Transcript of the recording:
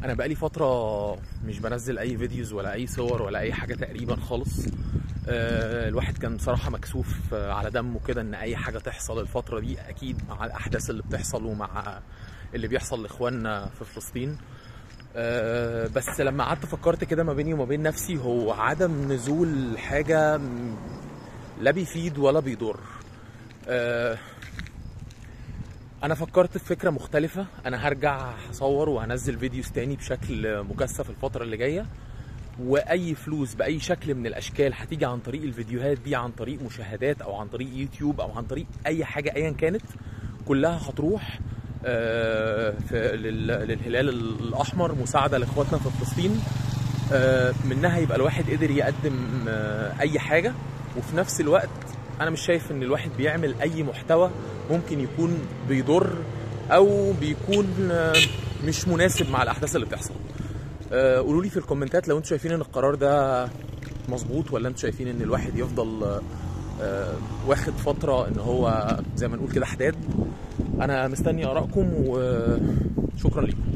انا بقالي فتره مش بنزل اي فيديوز ولا اي صور ولا اي حاجه تقريبا خالص. الواحد كان بصراحه مكسوف على دمه كده ان اي حاجه تحصل الفتره دي، اكيد مع الاحداث اللي بتحصل ومع اللي بيحصل لاخواننا في فلسطين. بس لما قعدت فكرت كده ما بيني وما بين نفسي، هو عدم نزول حاجه لا بيفيد ولا بيضر. انا فكرت في فكره مختلفه، انا هرجع اصور وهنزل فيديوز تاني بشكل مكثف الفتره اللي جايه، واي فلوس باي شكل من الاشكال هتيجي عن طريق الفيديوهات دي، عن طريق مشاهدات او عن طريق يوتيوب او عن طريق اي حاجه ايا كانت، كلها هتروح للهلال الاحمر، مساعده لاخواتنا في فلسطين. منها يبقى الواحد قدر يقدم اي حاجه، وفي نفس الوقت انا مش شايف ان الواحد بيعمل اي محتوى ممكن يكون بيضر او بيكون مش مناسب مع الاحداث اللي بتحصل. قولوا لي في الكومنتات لو انتوا شايفين ان القرار ده مظبوط، ولا انتوا شايفين ان الواحد يفضل واخد فتره ان هو زي ما نقول كده حداد. انا مستني ارائكم وشكرا لكم.